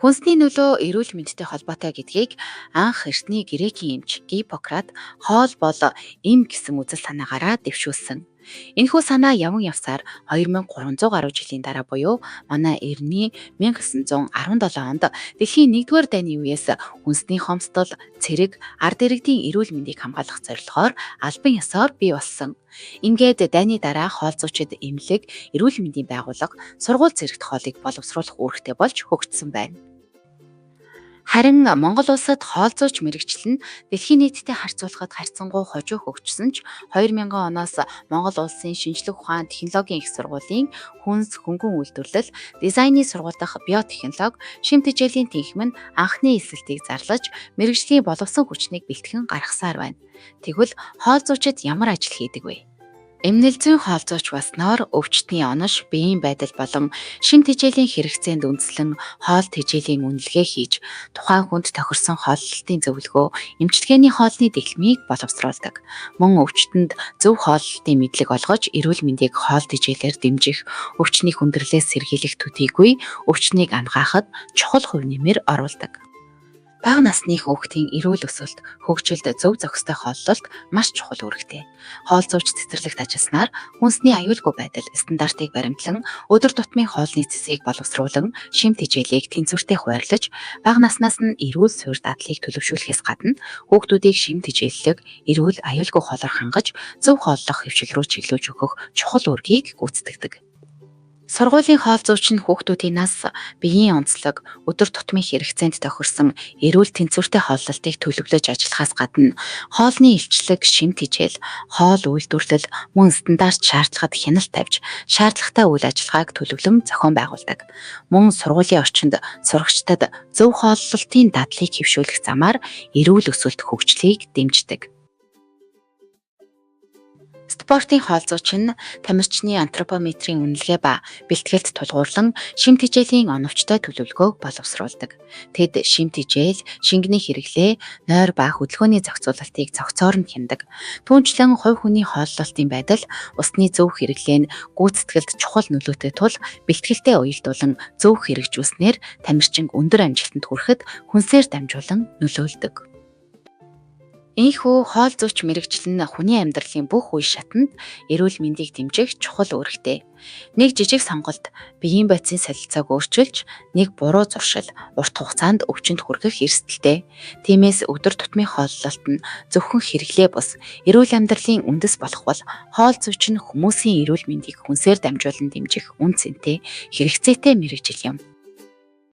Хүнсний нөлөө эрүүл мэндтэй холбоотой гэдгийг анх эртний грекийн эмч Гиппократ хоол бол эм гэсэн үзэл санаагаараа дэвшүүлсэн. Энэхүү санаа яван явсаар 2300 гаруй жилийн дараа буюу манай эртний 1917 онд дэлхийн 1-р дайны үеэс хүнсний хомсдол, цэрэг, ард иргэдийн эрүүл мэндийг хамгаалах зорилгоор албан ёсоор бий болсон. Ингээд дайны дараа хоол зүйчид эмнэлэг, эрүүл мэндийн байгууллага, сургууль зэрэгт хоолыг боловсруулах үүрэгтэй болж хөгжсөн байна. Харин Монгол улсад хоол зүйч мэрэгчлэл нь дэлхийн нийттэй харьцуулахад харьцангуй хожуу хөгжсөн ч 2000 оноос Монгол улсын шинжлэх ухаан технологийн их сургуулийн хүнс хөнгөн үйлдвэрлэл, дизайны сургууль дахь биотехнологи, шим тэжээлийн тэнхим нь анхны эсэлтийг зарлаж мэрэгжлийн боловсон хүчнийг бэлтгэн гаргасаар байна. Тэгвэл хоол зүйчид ямар ажил хийдэг вэ? Эмнэлзийн хоол зүйч болсноор өвчтний онош, биеийн байдал болон шим тэжээлийн хэрэгцээнд үндэслэн хоол тэжээлийн үнэлгээ хийж тухайн хүнд тохирсон хооллолтын зөвлөгөө, эмчилгээний хоолны дэлхмийг боловсруулдаг. Мөн өвчтөнд зөв хооллолтын мэдлэг олгож, эрүүл мэндийг хоол тэжээлээр дэмжих, өвчний хүндрэлээс сэргийлэх төдийгүй өвчнийг ангаахад чухал хувь нэмэр оруулдаг. Бага насны хүүхдийн эрүүл өсөлт, хөгжилд зөв зохистой хооллолт маш чухал үүрэгтэй. Хоол зүйч цэцэрлэгт ажилласнаар хүнсний аюулгүй байдал стандартыг баримтлан, өдөр тутмын хоолны цэсийг боловсруулан, шим тэжээлийг тэнцвэртэй хуваарлаж, бага наснаас нь эрүүл суурь дадлыг төлөвшүүлэхээс гадна хүүхдүүдийг шим тэжээллэг, эрүүл аюулгүй хоолоор хангаж, зөв хооллох хөвшил рүү чиглүүлж өгөх чухал үүргийг гүйцэтгэдэг. Сургуулийн хоол зүйч нь хүүхдүүдийн нас, биеийн онцлог, өдөр тутмын хэрэгцээнд тохирсон эрүүл тэнцвэртэй хооллолтыг төлөвлөж ажиллахаас гадна хоолны илчлэг, шим тэжээл, хоол үйлдвэрлэл, мөн стандарт шаардлагад хяналт тавьж, шаардлагатай үйл ажиллагааг төлөвлөн зохион байгуулдаг. Мөн сургуулийн орчинд сурагчдад зөв хооллолтын дадлыг хэвшүүлэх замаар эрүүл өсөлт хөгжлийг дэмждэг. Спортын хоол зүйч нь тамирчны антропометрийн үнэлгээ ба бэлтгэлд тулгуурлан шим тэжээлийн оновчтой төлөвлөгөөг боловсруулдаг. Тэд шим тэжээл, шингэний хэрэглээ, нойр ба хөдөлгөөний зохицуулалтыг цогцоор нь хяндаг. Түүнчлэн хувь хүний хооллолтын байдал, усны зөв хэрэглээ нь гүйцэтгэлд чухал нөлөөтэй тул бэлтгэлтэй уялдуулан зөв хэрэгжүүлснээр тамирчин өндөр амжилтанд хүрэхэд хүнсээр дамжуулан нөлөөлдөг. Ийхүү хоол зүйч мэрэгчлэл нь хүний амьдралын бүх үе шатанд эрүүл мэндийг дэмжих чухал үүрэгтэй. Нэг жижиг сонголт биеийн бодисын солилцоог өөрчилж, нэг буруу зуршил урт хугацаанд өвчнөд хүргэх эрсдэлтэй. Тиймээс өдөр тутмын хооллолт нь зөвхөн хэрэглээ бус эрүүл амьдралын үндэс болох бол хоол зүйч нь хүмүүсийн эрүүл мэндийг хүнсээр дамжуулан дэмжих үн цэнтэй, хэрэгцээтэй мэрэгжил юм.